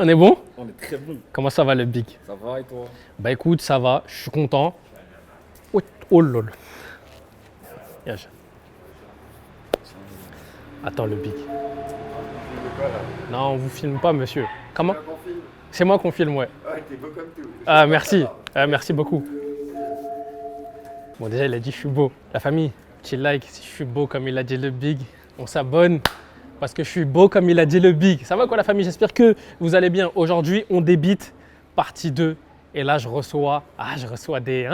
On est bon? On est très bon. Comment ça va le big? Ça va et toi? Bah écoute, ça va, je suis content. Oh, oh lol. Yage. Attends le big. Non, on vous filme pas monsieur. Comment? C'est moi qu'on filme, ouais. Ouais, t'es beau comme tout. Ah merci, merci beaucoup. Bon déjà il a dit je suis beau. La famille, petit like si je suis beau comme il a dit le big. On s'abonne parce que je suis beau comme il a dit le big. Ça va quoi la famille? J'espère que vous allez bien. Aujourd'hui on débite partie 2. Et là je reçois des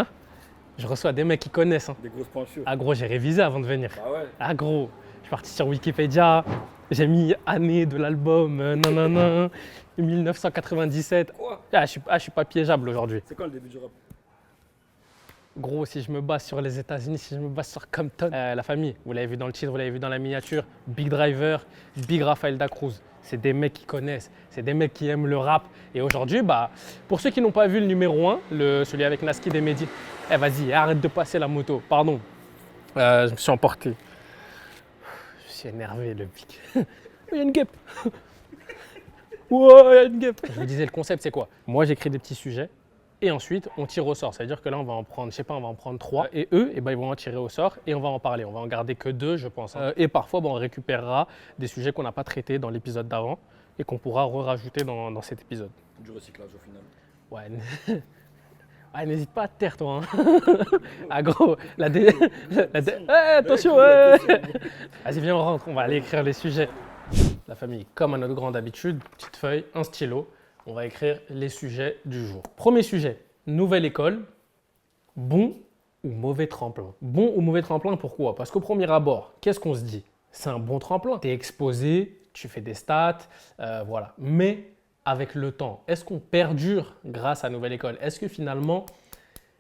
mecs qui connaissent. Hein. Des grosses pointures. Ah gros j'ai révisé avant de venir. Ah ouais. Ah gros, je suis parti sur Wikipédia. J'ai mis année de l'album, nanana, 1997. Quoi? Je suis pas piégeable aujourd'hui. C'est quand le début du rap? Gros, si je me base sur les États-Unis, si je me base sur Compton, la famille, vous l'avez vu dans le titre, vous l'avez vu dans la miniature, Big Driver, Big Rafael da Cruz. C'est des mecs qui connaissent, c'est des mecs qui aiment le rap. Et aujourd'hui, bah, pour ceux qui n'ont pas vu le numéro 1, celui avec Naskid et Mehdi, vas-y, arrête de passer la moto, pardon. Je me suis emporté. Je suis énervé, le pic. Il y a une guêpe. Ouais, il y a une guêpe. Je vous disais, le concept, c'est quoi? Moi, j'écris des petits sujets. Et ensuite, on tire au sort. C'est-à-dire que là, on va en prendre, je sais pas, on va en prendre 3. Et eux, ils vont en tirer au sort et on va en parler. On va en garder que 2, je pense. Et parfois, on récupérera des sujets qu'on n'a pas traités dans l'épisode d'avant et qu'on pourra rajouter dans cet épisode. Du recyclage au final. Ouais. Ouais, n'hésite pas à te taire, toi. Hein. Ah gros, attention, ouais. Vas-y, viens, on rentre. On va aller écrire les sujets. La famille, comme à notre grande habitude, petite feuille, un stylo. On va écrire les sujets du jour. Premier sujet, nouvelle école, bon ou mauvais tremplin? Bon ou mauvais tremplin, pourquoi? Parce qu'au premier abord, qu'est-ce qu'on se dit? C'est un bon tremplin. Tu es exposé, tu fais des stats, voilà. Mais avec le temps, est-ce qu'on perdure grâce à nouvelle école? Est-ce que finalement,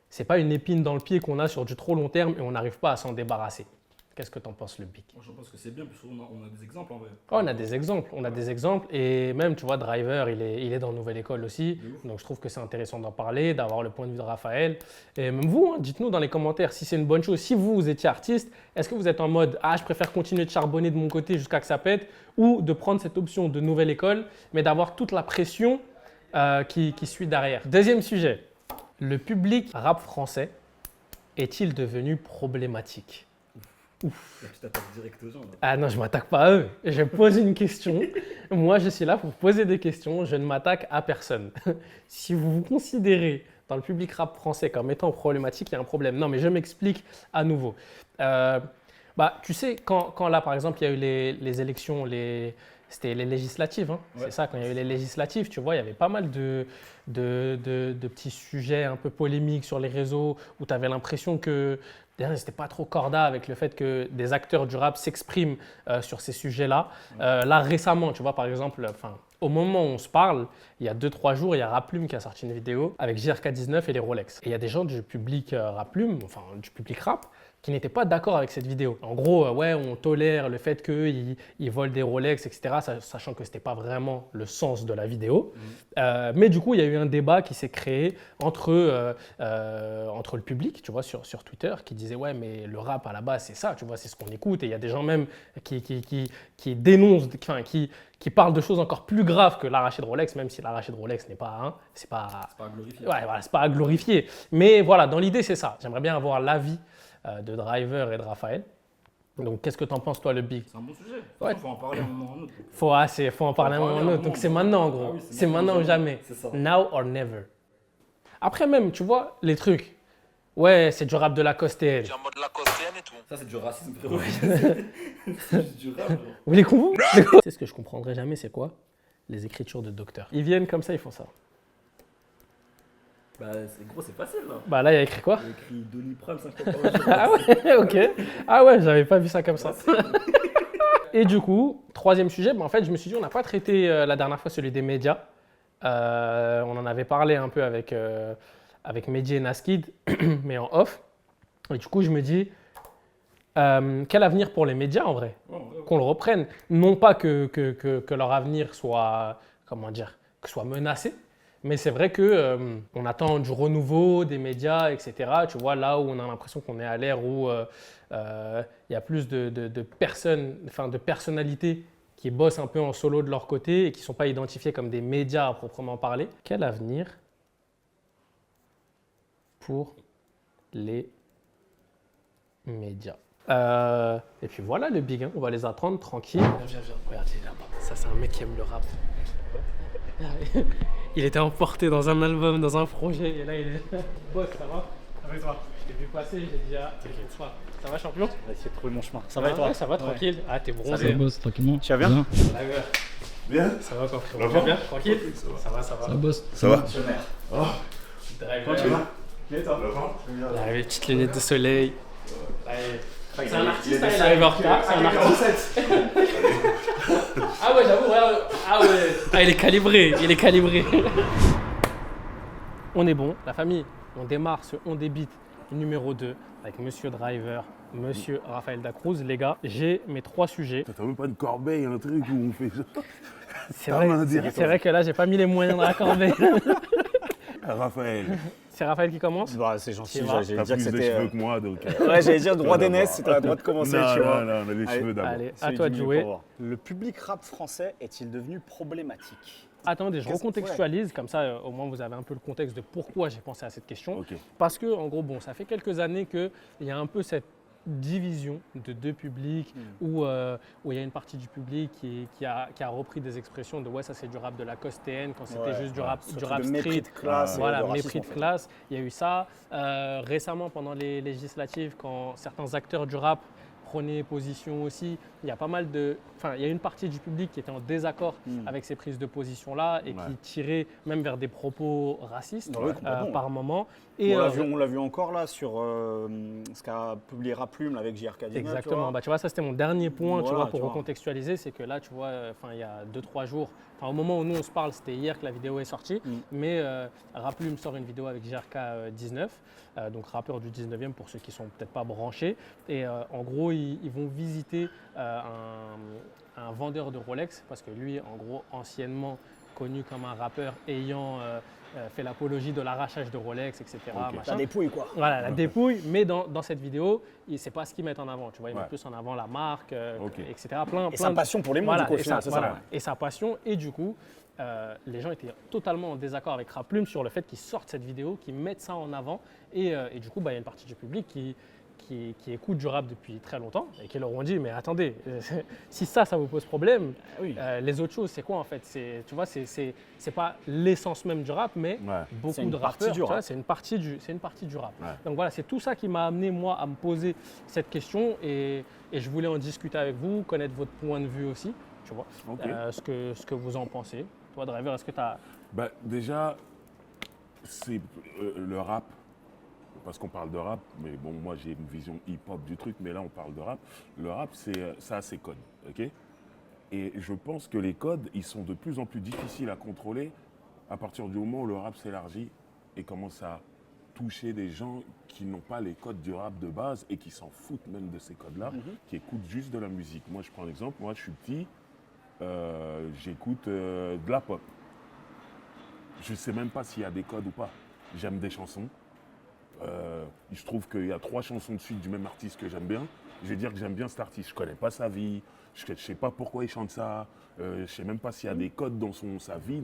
c'est pas une épine dans le pied qu'on a sur du trop long terme et on n'arrive pas à s'en débarrasser? Qu'est-ce que t'en penses, le big? Moi, je pense que c'est bien, parce qu'on a des exemples en vrai. Oh, on a des exemples et même, tu vois, Driver, il est dans Nouvelle École aussi. Donc, je trouve que c'est intéressant d'en parler, d'avoir le point de vue de Raphaël. Et même vous, hein, dites-nous dans les commentaires si c'est une bonne chose. Si vous étiez artiste, est-ce que vous êtes en mode « Ah, je préfère continuer de charbonner de mon côté jusqu'à que ça pète » ou de prendre cette option de Nouvelle École, mais d'avoir toute la pression qui suit derrière. Deuxième sujet, le public rap français est-il devenu problématique? Ouf. Là, tu t'attaques direct aux gens. Là. Ah non, je ne m'attaque pas à eux. Je pose une question. Moi, je suis là pour poser des questions. Je ne m'attaque à personne. Si vous vous considérez dans le public rap français comme étant problématique, il y a un problème. Non, mais je m'explique à nouveau. Tu sais, quand là, par exemple, il y a eu les élections, c'était les législatives. Hein. Ouais. C'est ça, quand il y a eu les législatives, tu vois, il y avait pas mal de petits sujets un peu polémiques sur les réseaux où tu avais l'impression que c'était pas trop corda avec le fait que des acteurs du rap s'expriment sur ces sujets-là. Là, récemment, tu vois, par exemple, au moment où on se parle, il y a 2-3 jours, il y a Raplume qui a sorti une vidéo avec JRK19 et les Rolex. Et il y a des gens du public Raplume, enfin du public rap, qui n'étaient pas d'accord avec cette vidéo. En gros, ouais, on tolère le fait qu'ils volent des Rolex, etc., sachant que ce n'était pas vraiment le sens de la vidéo. Mais du coup, il y a eu un débat qui s'est créé entre le public, tu vois, sur Twitter, qui disait « Ouais, mais le rap, à la base, c'est ça, tu vois, c'est ce qu'on écoute. » Et il y a des gens même qui dénoncent, qui parlent de choses encore plus graves que l'arraché de Rolex, même si l'arraché de Rolex n'est pas... Hein, c'est pas à glorifier. Ouais, voilà, c'est pas à glorifier. Mais voilà, dans l'idée, c'est ça. J'aimerais bien avoir l'avis de Driver et de Raphaël. Donc, qu'est-ce que tu en penses, toi, le big? C'est un bon sujet. Il faut en parler un moment ou un autre. Faut en parler un moment ou un autre. Donc, c'est maintenant, en gros. C'est maintenant ou jamais. C'est ça. Now or never. Après, même, tu vois, les trucs. Ouais, c'est du rap de Lacoste. C'est en mode Lacoste et tout. Ça, c'est du racisme, frérot. C'est du rap, genre. Vous voulez qu'on vous Tu sais ce que je comprendrai jamais, c'est quoi? Les écritures de docteur. Ils viennent comme ça, ils font ça. Bah, c'est facile, là. Bah, là, il y a écrit quoi? Il y a écrit Doliprane 5 fois par jour. Ah ouais, ok. Ah ouais, j'avais pas vu ça comme ça. Et du coup, troisième sujet, en fait, je me suis dit, on n'a pas traité la dernière fois celui des médias. On en avait parlé un peu avec Mehdi et Naskid, mais en off. Et du coup, je me dis, quel avenir pour les médias en vrai? Qu'on le reprenne. Non pas que leur avenir soit, soit menacé, mais c'est vrai qu'on attend du renouveau des médias, etc. Tu vois, là où on a l'impression qu'on est à l'ère où il y a plus de personnes, de personnalités qui bossent un peu en solo de leur côté et qui ne sont pas identifiés comme des médias à proprement parler. Quel avenir pour les médias? Et puis voilà le big, hein. On va les attendre tranquille. Viens. Regarde, il est là-bas. Ça, c'est un mec qui aime le rap. Il était emporté dans un album, dans un projet, et là il est. Boss, ça va? Ça va et toi? Je t'ai vu passer, j'ai dit ah, t'inquiète pas. Ça va, champion? On va essayer de trouver mon chemin. Ça va et toi? Ouais, ça va, tranquille. Ah, t'es Ça bronzé. bosse tranquillement. Tu vas bien? Bien. Ça va, quoi, frérot? Ça Tu va vas bien? Tranquille? Ça va. Ça bosse. Ça va? Driver. Et toi? Il arrive, petites lunettes de soleil. Allez. C'est un artiste, hein, il arrive en retard. C'est un artiste. Ah ouais, j'avoue, regarde. Ah ouais. Ah, il est calibré. On est bon, la famille. On démarre ce On des beats numéro 2 avec Monsieur Driver, Monsieur Raphaël Dacruz. Les gars, j'ai mes 3 sujets. T'as même pas une corbeille, un truc où on fait ça? C'est vrai que là, j'ai pas mis les moyens dans la corbeille. Raphaël, C'est Raphaël qui commence. Bah, c'est gentil, Tu vois, j'allais t'as dire que plus de c'était. cheveux que moi, donc... Ouais, j'allais dire droit Toi, d'aînesse, d'abord. si t'as le droit de commencer, non, tu vois. non, on a les Allez. cheveux d'abord. Allez, à Celui toi du de milieu jouer. pour voir. Le public rap français est-il devenu problématique? Attendez, je Qu'est-ce- recontextualise, comme ça au moins vous avez un peu le contexte de pourquoi j'ai pensé à cette question. Ok. Parce que, en gros, bon, ça fait quelques années qu'il y a un peu cette division de deux publics où il y a une partie du public qui a repris des expressions de ouais, ça c'est du rap de la costéenne quand c'était Ouais, juste du rap Surtout street. de mépris de classe. et Voilà, de racisme, mépris en de fait. classe. Il y a eu ça. Récemment, pendant les législatives, quand certains acteurs du rap prenaient position aussi, il y a pas mal de. Enfin, il y a une partie du public qui était en désaccord avec ces prises de position-là et qui tirait même vers des propos racistes Ouais, complètement. par moment. Et, On l'a vu encore là sur ce qu'a publié Raplume là, avec JRK. exactement. Bah, tu vois, ça c'était mon dernier point tu Voilà, vois, pour tu vois. recontextualiser. C'est que là, tu vois, il y a 2-3 jours, au moment où nous on se parle, c'était hier que la vidéo est sortie. Mais Raplume sort une vidéo avec JRK 19, donc rappeur du 19e pour ceux qui ne sont peut-être pas branchés. Et en gros, ils vont visiter un vendeur de Rolex parce que lui, en gros, anciennement connu comme un rappeur ayant fait l'apologie de l'arrachage de Rolex, etc. machin. T'as des pouilles quoi. Voilà, la dépouille, mais dans cette vidéo, c'est pas ce qu'ils mettent en avant. Tu vois, ils mettent Ouais. plus en avant la marque, Ok. etc. Plein Et sa de- passion pour les mots, Voilà, du coup, au et final, sa- c'est voilà. ça. Et sa passion. Et du coup, les gens étaient totalement en désaccord avec Raplume sur le fait qu'ils sortent cette vidéo, qu'ils mettent ça en avant. Et du coup, il y a une partie du public qui écoute du rap depuis très longtemps et qui leur ont dit mais attendez, si ça vous pose problème, les autres choses c'est quoi en fait? Tu vois, c'est pas l'essence même du rap, mais Ouais. C'est beaucoup une de partie rappeurs, du tu vois, rap. c'est une partie du rap. Ouais. Donc voilà, c'est tout ça qui m'a amené moi à me poser cette question et je voulais en discuter avec vous, connaître votre point de vue aussi, tu vois, Ok. ce que vous en pensez. Toi, Driver, est-ce que tu as... Bah, déjà, c'est le rap, parce qu'on parle de rap, mais bon, moi j'ai une vision hip-hop du truc, mais là on parle de rap. Le rap, ça a ses codes, ok? Et je pense que les codes, ils sont de plus en plus difficiles à contrôler à partir du moment où le rap s'élargit et commence à toucher des gens qui n'ont pas les codes du rap de base et qui s'en foutent même de ces codes-là, qui écoutent juste de la musique. Moi, je prends l'exemple, moi je suis petit, j'écoute de la pop. Je ne sais même pas s'il y a des codes ou pas. J'aime des chansons. Il se trouve qu'il y a 3 chansons de suite du même artiste que j'aime bien. Je vais dire que j'aime bien cet artiste. Je ne connais pas sa vie. Je ne sais pas pourquoi il chante ça. Je ne sais même pas s'il y a des codes dans sa vie,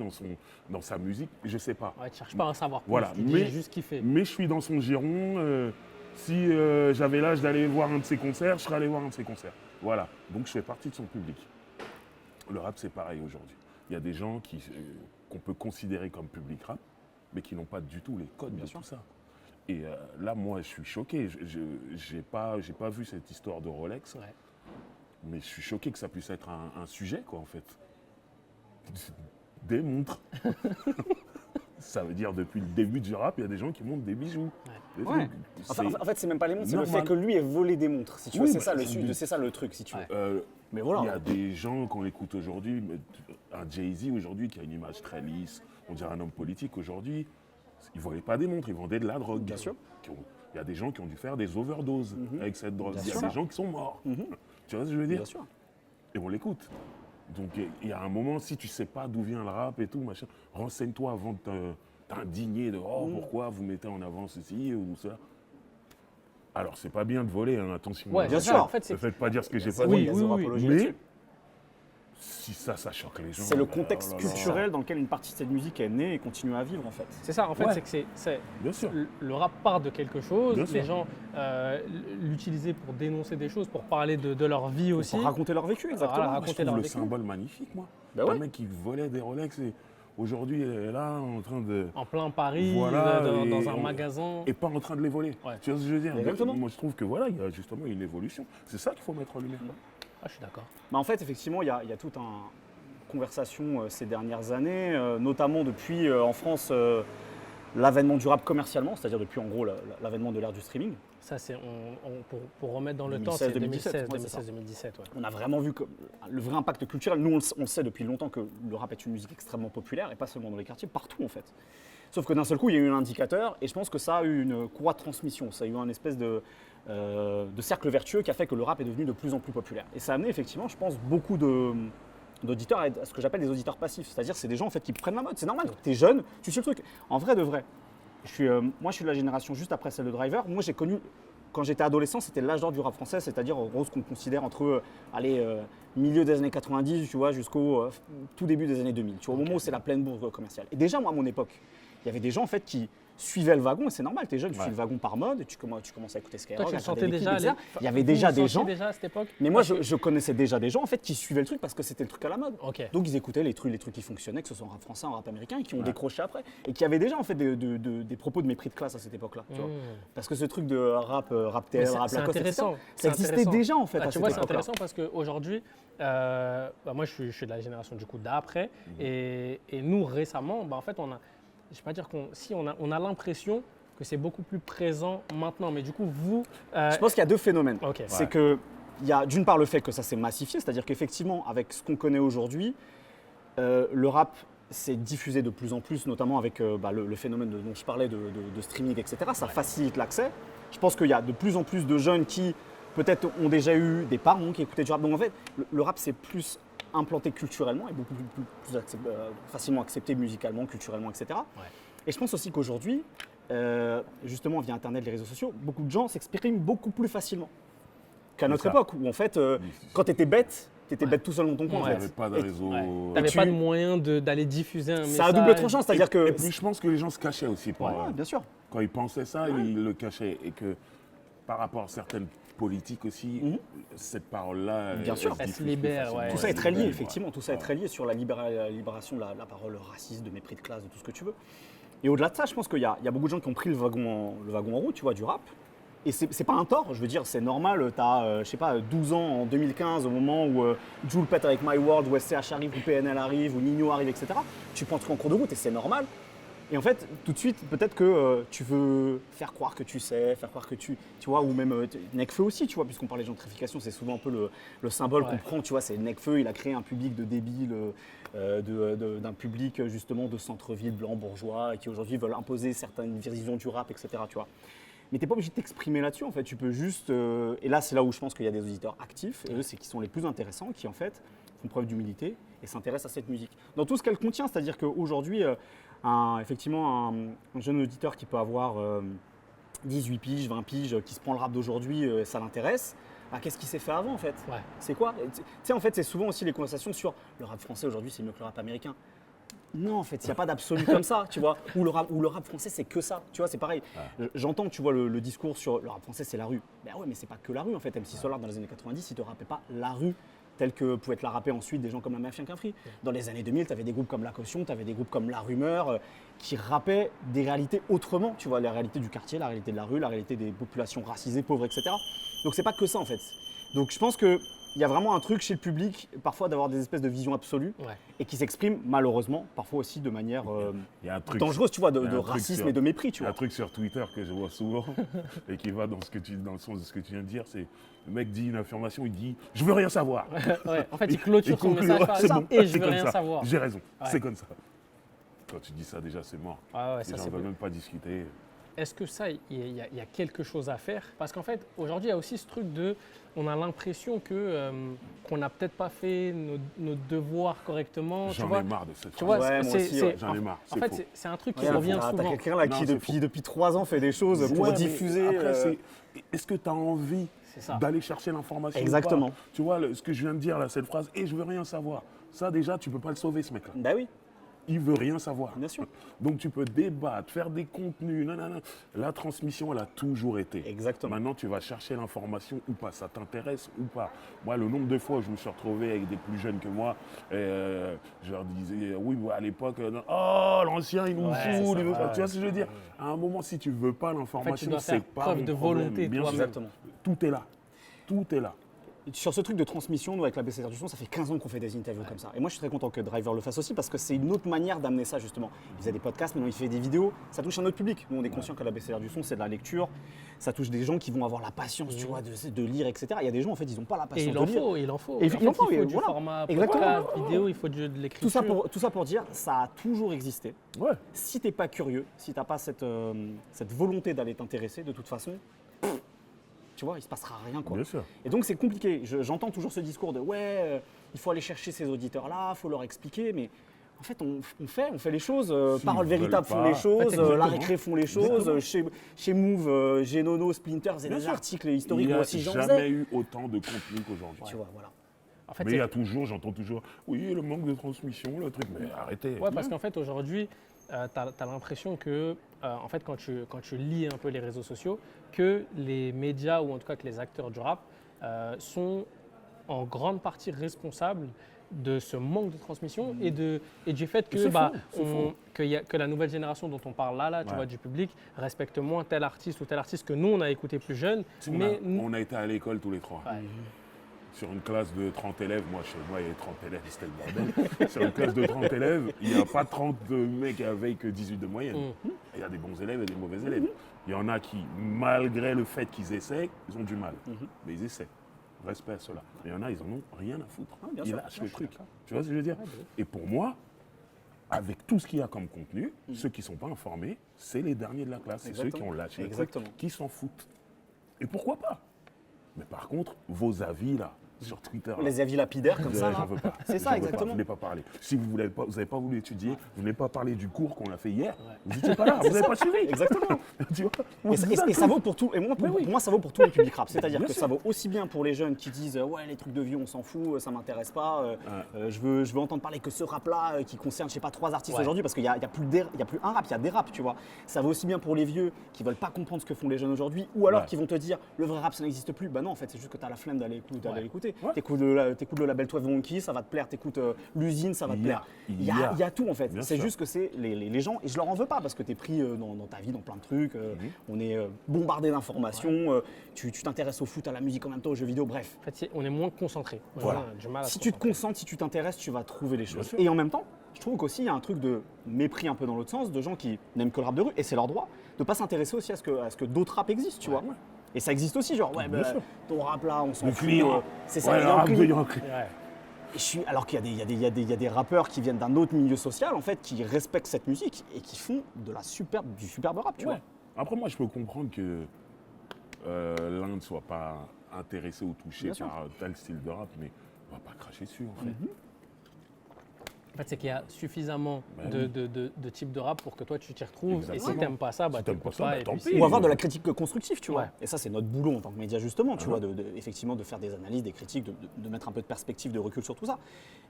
dans sa musique. Je ne sais pas. Ouais, tu cherches pas à en savoir plus, Voilà, tu dis, j'ai juste kiffé. Mais je suis dans son giron. Si j'avais l'âge d'aller voir un de ses concerts, je serais allé voir un de ses concerts. Voilà. Donc je fais partie de son public. Le rap, c'est pareil aujourd'hui. Il y a des gens qu'on peut considérer comme public rap, mais qui n'ont pas du tout les codes de tout ça. Et là, moi, je suis choqué. Je n'ai pas vu cette histoire de Rolex, Ouais. mais je suis choqué que ça puisse être un sujet, quoi, en fait. Des montres. Ça veut dire, depuis le début du rap, il y a des gens qui montent des bijoux. Des Ouais. trucs. En fait, c'est même pas les montres, c'est le normal. fait que lui ait volé des montres. Si tu veux, Oui, c'est bah, ça le truc, si tu veux. Mais Il y voilà. a des gens qu'on écoute aujourd'hui, un Jay-Z aujourd'hui qui a une image très lisse, on dirait un homme politique aujourd'hui, ils ne vendaient pas des montres, ils vendaient de la drogue. Bien sûr. Il y a des gens qui ont dû faire des overdoses avec cette drogue. Bien Il y a sûr. des gens qui sont morts. Tu vois ce que je veux dire? Bien sûr. Et on l'écoute. Donc il y a un moment, si tu ne sais pas d'où vient le rap et tout, machin, renseigne-toi avant de t'indigner de pourquoi vous mettez en avant ceci ou ça. Alors c'est pas bien de voler, hein, attention. Ouais, bien c'est sûr. ça, en fait, Ne faites pas dire ce que j'ai pas Oui, dit. oui, oui. apologie Mais là-dessus. si ça choque les gens. C'est le bah, contexte oh là là. culturel dans lequel une partie de cette musique est née et continue à vivre en fait. C'est ça, en fait, Ouais. c'est que Bien sûr. le rap part de quelque chose, Bien les sûr. gens l'utilisaient pour dénoncer des choses, pour parler de leur vie aussi. Pour raconter leur vécu, exactement. Voilà, Je raconter trouve leur le vécu. symbole magnifique, moi. Bah ouais. Un mec qui volait des Rolex et aujourd'hui il est là en train de. En plein Paris, Voilà, dans et un on- magasin. Et pas en train de les voler. Ouais. Tu vois ce que je veux dire? Exactement. Moi je trouve que voilà, il y a justement une évolution. C'est ça qu'il faut mettre en lumière. Ah, je suis d'accord. Bah, en fait, effectivement, il y a toute une conversation ces dernières années, notamment depuis en France l'avènement du rap commercialement, c'est-à-dire depuis en gros l'avènement de l'ère du streaming. Ça, c'est pour remettre dans le 2016, temps, c'est 2017, ouais, c'est ça. 2016-2017. Ouais. On a vraiment vu que le vrai impact culturel, nous on le sait depuis longtemps que le rap est une musique extrêmement populaire et pas seulement dans les quartiers, partout en fait. Sauf que d'un seul coup, il y a eu un indicateur et je pense que ça a eu une courroie de transmission, ça a eu un espèce de cercle vertueux qui a fait que le rap est devenu de plus en plus populaire. Et ça a amené effectivement, je pense, beaucoup d'auditeurs à ce que j'appelle des auditeurs passifs, c'est-à-dire c'est des gens en fait qui prennent la mode, c'est normal, t'es jeune, tu suis le truc. En vrai de vrai, moi je suis de la génération juste après celle de Driver, moi j'ai connu, quand j'étais adolescent, c'était l'âge d'or du rap français, c'est-à-dire en gros ce qu'on considère entre milieu des années 90, tu vois, jusqu'au tout début des années 2000, tu vois, au moment où c'est la pleine bourse commerciale. Et déjà moi à mon époque, il y avait des gens en fait qui suivaient le wagon, et c'est normal, t'es jeune, tu suis le wagon par mode, tu commences à écouter Skyrock, Toi, tu à le sentais regarder les déjà. clips, etc. Il y avait déjà des gens, déjà à cette époque. mais moi je connaissais déjà des gens en fait qui suivaient le truc parce que c'était le truc à la mode. Ok. Donc ils écoutaient les trucs qui fonctionnaient, que ce soit en rap français, en rap américain, et qui ont décroché après. Et qui avaient déjà en fait des propos de mépris de classe à cette époque-là. tu vois. Parce que ce truc de rap Mais TL, c'est rap c'est Lacoste, etc., intéressant. ça C'est existait intéressant. déjà en fait Ah, à tu cette vois, c'est époque-là. intéressant parce qu'aujourd'hui, moi je suis de la génération du coup d'après, et nous récemment, en fait, je ne vais pas dire on a l'impression que c'est beaucoup plus présent maintenant. Mais du coup, vous. Je pense qu'il y a deux phénomènes. Ok. C'est que il y a d'une part le fait que ça s'est massifié, c'est-à-dire qu'effectivement, avec ce qu'on connaît aujourd'hui, le rap s'est diffusé de plus en plus, notamment avec le phénomène dont je parlais de streaming, etc. Ça facilite l'accès. Je pense qu'il y a de plus en plus de jeunes qui, peut-être, ont déjà eu des parents qui écoutaient du rap. Donc en fait, le rap s'est plus implanté culturellement et beaucoup plus facilement accepté musicalement, culturellement, etc. Ouais. Et je pense aussi qu'aujourd'hui, justement via Internet, les réseaux sociaux, beaucoup de gens s'expriment beaucoup plus facilement qu'à notre ça. époque où en fait, quand tu étais bête tout seul dans ton coin. Ouais. En Il n'y fait. avait pas de Et- réseau. Tu n'avais tu- pas de moyen d'aller diffuser un message. Ça a double tranchant, c'est-à-dire que. Et puis je pense que les gens se cachaient aussi. Ouais, bien sûr. Quand ils pensaient ça, ils le cachaient. Et que par rapport à certaines politiques aussi, cette parole-là. Bien sûr. Elle se libère, ouais. Tout ça est très lié, libère, effectivement. ouais. Tout ça est très lié sur la libération de la parole raciste, de mépris de classe, de tout ce que tu veux. Et au-delà de ça, je pense qu'il y a beaucoup de gens qui ont pris le wagon en route, tu vois, du rap. Et c'est pas un tort, je veux dire, c'est normal. Tu as, je sais pas, 12 ans en 2015, au moment où Jul pète avec My World, où SCH arrive, où PNL arrive, où Nino arrive, etc. Tu prends le truc en cours de route et c'est normal. Et en fait, tout de suite, peut-être que tu veux faire croire que tu sais, faire croire que tu vois, ou même Nekfeu aussi, tu vois, puisqu'on parle de gentrification, c'est souvent un peu le symbole qu'on prend, tu vois, c'est Nekfeu, il a créé un public de débiles, d'un public justement de centre-ville blanc bourgeois, qui aujourd'hui veulent imposer certaines visions du rap, etc., tu vois. Mais tu n'es pas obligé de t'exprimer là-dessus, en fait, tu peux juste, et là c'est là où je pense qu'il y a des auditeurs actifs, et eux c'est qui sont les plus intéressants, qui en fait font preuve d'humilité et s'intéressent à cette musique. Dans tout ce qu'elle contient, c'est-à-dire qu'aujourd'hui, effectivement, un jeune auditeur qui peut avoir 18 piges, 20 piges, qui se prend le rap d'aujourd'hui, ça l'intéresse. Bah, qu'est-ce qui s'est fait avant en fait? Ouais. C'est quoi? Tu sais, en fait, c'est souvent aussi les conversations sur le rap français aujourd'hui, c'est mieux que le rap américain. Non, en fait, il n'y a pas d'absolu comme ça, tu vois. Ou le rap français, c'est que ça, tu vois, c'est pareil. J'entends, tu vois, le discours sur le rap français, c'est la rue. Ben ouais, mais c'est pas que la rue en fait. MC Solar, dans les années 90, il te rappait pas la rue telle que pouvaient te la rapper ensuite des gens comme la Mafia Quinfri. Dans les années 2000, tu avais des groupes comme La Caution, tu avais des groupes comme La Rumeur qui rappaient des réalités autrement, tu vois, la réalité du quartier, la réalité de la rue, la réalité des populations racisées, pauvres, etc. Donc c'est pas que ça en fait. Donc je pense qu'il y a vraiment un truc chez le public, parfois d'avoir des espèces de visions absolues Ouais. et qui s'expriment malheureusement, parfois aussi de manière Il y a un truc. dangereuse, tu vois, il y a de un truc racisme sur- et de mépris, tu Il y a un vois. truc sur Twitter que je vois souvent et qui va dans le sens de ce que tu viens de dire, c'est le mec dit une affirmation, il dit je veux rien savoir. Ouais. En fait, il clôture son conclut, message ouais, par c'est ça, bon, et je c'est veux comme rien ça. savoir. J'ai raison, Ouais. c'est comme ça. Quand tu dis ça déjà c'est mort. Ah ouais, Les ça gens c'est ne veulent bon. même pas discuter. Est-ce que ça, il y a quelque chose à faire? Parce qu'en fait, aujourd'hui, il y a aussi ce truc de, on a l'impression que qu'on n'a peut-être pas fait nos devoirs correctement. Tu J'en vois, ai marre de cette tu vois, phrase. Ouais, moi aussi, ouais. J'en ai marre, En c'est fait, faux. c'est un truc qui Regarde, revient t'as souvent. quelqu'un là Non, qui c'est depuis 3 ans fait des choses pour Ouais, mais diffuser. après, est-ce que tu as envie C'est ça. d'aller chercher l'information. ou Exactement. pas. Tu vois, ce que je viens de dire là, cette phrase, et je veux rien savoir. Ça déjà, tu peux pas le sauver ce mec-là. Bah oui, Il veut rien savoir. bien sûr. Donc tu peux débattre, faire des contenus, nanana. La transmission, elle a toujours été. Exactement. Maintenant, tu vas chercher l'information ou pas, ça t'intéresse ou pas. Moi, le nombre de fois où je me suis retrouvé avec des plus jeunes que moi, je leur disais, oui, à l'époque, oh, l'ancien, il nous Ouais, c'est fout. ça, il veut pas. ouais. Tu vois ce que je veux dire? À un moment, si tu veux pas En fait, tu l'information, dois c'est faire pas preuve mon de problème. volonté Bien toi-même. sûr. Exactement. Tout est là. Tout est là. Et sur ce truc de transmission, nous avec la BCR du son, ça fait 15 ans qu'on fait des interviews comme ça. Et moi je suis très content que Driver le fasse aussi parce que c'est une autre manière d'amener ça justement. Il faisait des podcasts, maintenant il fait des vidéos, ça touche un autre public. Nous on est conscient que la BCR du son c'est de la lecture, ça touche des gens qui vont avoir la patience tu vois, de lire, etc. Il y a des gens en fait ils n'ont pas la Et patience il de en lire. faut, il en faut. Et il en faut, il faut et du voilà. format Exactement. podcast, vidéo, il faut de l'écriture. Tout ça pour dire, ça a toujours existé. Ouais. Si t'es pas curieux, si t'as pas cette volonté d'aller t'intéresser, de toute façon, tu vois, il se passera rien quoi. Bien sûr. Et donc c'est compliqué. J'entends toujours ce discours de ouais, il faut aller chercher ces auditeurs-là, il faut leur expliquer, mais en fait on fait les choses. S'ils Paroles veulent Véritables pas. font les choses, En fait, exactement. La Récré font les choses, chez Move, Genono, Splinter, c'est Bien des sûr. articles Il historiques, n'y moi a aussi j'en jamais faisais. eu autant de contenu qu'aujourd'hui. Tu vois, voilà. En fait, Mais il y c'est- a toujours, j'entends toujours, oui, le manque de transmission, le truc, mais arrêtez. Ouais, parce qu'en fait, aujourd'hui, tu as l'impression que, en fait, quand tu lis un peu les réseaux sociaux, que les médias, ou en tout cas que les acteurs du rap, sont en grande partie responsables de ce manque de transmission et du fait que, C'est faux. que la nouvelle génération dont on parle là tu Ouais. vois, du public, respecte moins tel artiste ou tel artiste que nous, on a écouté plus jeune. On a été à l'école tous les trois. Ouais. Sur une classe de 30 élèves, moi, chez moi, il y avait 30 élèves, c'était le bordel. Sur une classe de 30 élèves, il n'y a pas 30 mecs avec 18 de moyenne. Il y a des bons élèves et des mauvais élèves. Il y en a qui, malgré le fait qu'ils essaient, ils ont du mal. Mais ils essaient. Respect à cela. Mais il y en a, ils en ont rien à foutre. bien Ils sûr. lâchent le truc. Tu vois ce que je veux dire? Et pour moi, avec tout ce qu'il y a comme contenu, ceux qui ne sont pas informés, c'est les derniers de la classe. C'est ceux qui ont lâché le truc, Exactement. qui s'en foutent. Et pourquoi pas? Mais par contre, vos avis là, sur Twitter, là, Les avis lapidaires comme ça. j'en là. veux pas. C'est ça, J'en veux pas. exactement. Je n'ai pas parlé. Si vous n'avez pas voulu étudier, vous n'avez pas parlé du cours qu'on a fait hier, vous n'étiez pas là, vous n'avez pas suivi. Exactement. Tu vois? Et ça vaut pour tout. Et moi, pour moi, ça vaut pour tous les publics rap. C'est-à-dire Bien que sûr. ça vaut aussi bien pour les jeunes qui disent ouais, les trucs de vieux, on s'en fout, ça m'intéresse pas. Je veux entendre parler que ce rap-là qui concerne, je sais pas, 3 artistes Ouais. aujourd'hui parce qu'il y a plus un rap, il y a des raps, tu vois. Ça vaut aussi bien pour les vieux qui veulent pas comprendre ce que font les jeunes aujourd'hui ou alors Ouais. qui vont te dire le vrai rap, ça n'existe plus. Bah non, en fait, c'est juste que tu as la flemme d'aller l'écouter. Ouais. T'écoutes le label 12 Monkey, ça va te plaire. T'écoutes l'usine, ça va te Il y a- plaire. il Il y a. y a tout en fait. Bien C'est sûr. juste que c'est les gens, et je leur en veux pas parce que tu es pris dans ta vie, dans plein de trucs, on est bombardé d'informations, tu t'intéresses au foot, à la musique en même temps, aux jeux vidéo, bref. En fait, on est moins concentré. Voilà. On a du mal à Si se tu te concentrer. concentres, si tu t'intéresses, tu vas trouver les choses. sûr. Et en même temps, je trouve qu'aussi il y a un truc de mépris un peu dans l'autre sens, de gens qui n'aiment que le rap de rue, et c'est leur droit, de pas s'intéresser aussi à ce que d'autres rap existent, tu vois. Et ça existe aussi, genre, ouais, Bien bah, sûr. ton rap là, on s'en Le fout. client. C'est ça, Ouais, il y le a un rap de client. Yankee. Ouais. Alors qu'il y a des rappeurs qui viennent d'un autre milieu social, en fait, qui respectent cette musique et qui font du superbe rap, tu Ouais. vois. Après, moi, je peux comprendre que l'un ne soit pas intéressé ou touché Bien sûr. par tel style de rap, mais on va pas cracher dessus, en fait. En fait, c'est qu'il y a suffisamment Bah de types de rap pour que toi tu t'y retrouves. Et si Exactement. t'aimes pas ça, bah Si t'aimes t'écoutes pas ça, pas. bah et tant puis pis. c'est- Ou avoir de la critique constructive, tu vois. Ouais. Et ça, c'est notre boulot en tant que média, justement, tu vois, effectivement, de faire des analyses, des critiques, de mettre un peu de perspective, de recul sur tout ça.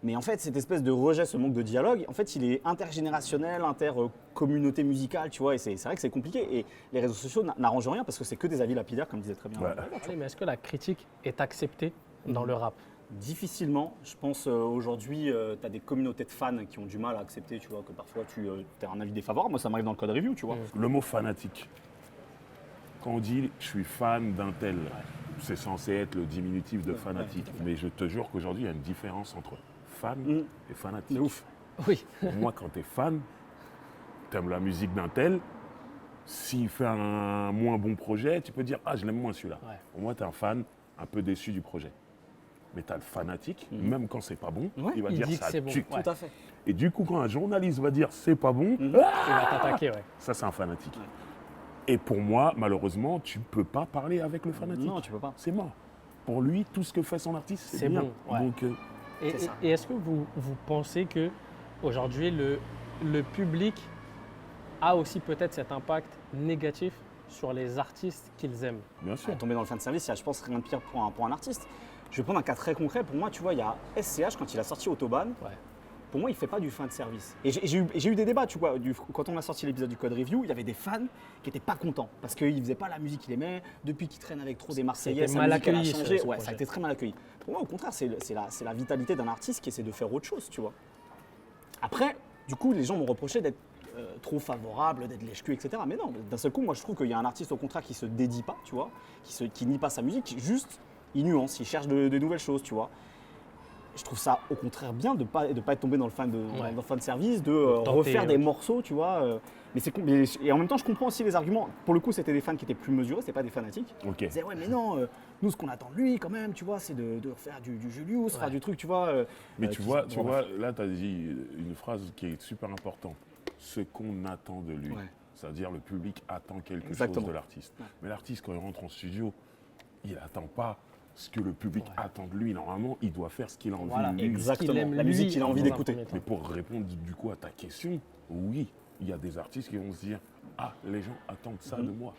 Mais en fait, cette espèce de rejet, ce manque de dialogue, en fait, il est intergénérationnel, inter-communauté musicale, tu vois, et c'est vrai que c'est compliqué. Et les réseaux sociaux n'arrangent rien parce que c'est que des avis lapidaires, comme disait très bien. Ouais. Allez, mais est-ce que la critique est acceptée dans le rap? Difficilement. Je pense aujourd'hui, tu as des communautés de fans qui ont du mal à accepter, tu vois, que parfois tu as un avis défavorable. Moi, ça m'arrive dans le code review, tu vois. Le mot fanatique. Quand on dit je suis fan d'un tel, c'est censé être le diminutif de fanatique. tout à fait. Mais je te jure qu'aujourd'hui, il y a une différence entre fan et fanatique. De ouf. Oui. Pour moi, quand tu es fan, tu aimes la musique d'un tel, s'il fait un moins bon projet, tu peux dire ah, je l'aime moins celui-là. Ouais. Pour moi, tu es un fan un peu déçu du projet. Mais tu as le fanatique, même quand c'est pas bon, Ouais, il va il dire dit que ça c'est bon. tue. Ouais. Tout à fait. Et du coup, quand un journaliste va dire c'est pas bon, Il va t'attaquer, ouais. ça c'est un fanatique. Et pour moi, malheureusement, tu peux pas parler avec le fanatique. Non, tu peux pas. C'est mort. Pour lui, tout ce que fait son artiste, C'est c'est bien. bon, ouais. Donc, Et, C'est ça. et est-ce que vous pensez que aujourd'hui le public a aussi peut-être cet impact négatif sur les artistes qu'ils aiment. Bien sûr. Tomber dans le fan service, il y a, je pense, rien de pire pour un artiste. Je vais prendre un cas très concret. Pour moi, tu vois, il y a SCH, quand il a sorti Autobahn, Ouais. pour moi, il ne fait pas du fan service. Et j'ai eu des débats, tu vois. Quand on a sorti l'épisode du Code Review, il y avait des fans qui n'étaient pas contents parce qu'il ne faisait pas la musique qu'il aimait. Depuis qu'il traîne avec trop des Marseillais, C'était sa mal musique, elle a accueilli, changé. ce Ouais, projet. ça a été très mal accueilli. Pour moi, au contraire, c'est la vitalité d'un artiste qui essaie de faire autre chose, tu vois. Après, du coup, les gens m'ont reproché d'être trop favorable, d'être lèche-cul, etc. Mais non, d'un seul coup, moi, je trouve qu'il y a un artiste, au contraire, qui se dédie pas, tu vois, qui nie pas sa musique, juste, il nuance, il cherche de nouvelles choses, tu vois. Je trouve ça au contraire bien de pas être tombé dans le fan dans le fan service, de tenter, refaire des ouais. morceaux, tu vois. Et en même temps, je comprends aussi les arguments. Pour le coup, c'était des fans qui étaient plus mesurés, c'était pas des fanatiques. Ok. Ils disaient ouais, mais non, nous, ce qu'on attend de lui, quand même, tu vois, c'est de refaire du Julius, faire du truc, tu vois. Mais tu vois, là, tu as dit une phrase qui est super importante. Ce qu'on attend de lui. Ouais. C'est-à-dire le public attend quelque Exactement. chose de l'artiste. Ouais. Mais l'artiste, quand il rentre en studio, il n'attend pas ce que le public attend de lui. Normalement, il doit faire ce qu'il a envie Voilà, de lui. Exactement. aime La lui musique qu'il a envie dans un d'écouter. premier temps. Mais pour répondre du coup à ta question, oui, il y a des artistes qui vont se dire « Ah, les gens attendent ça de moi.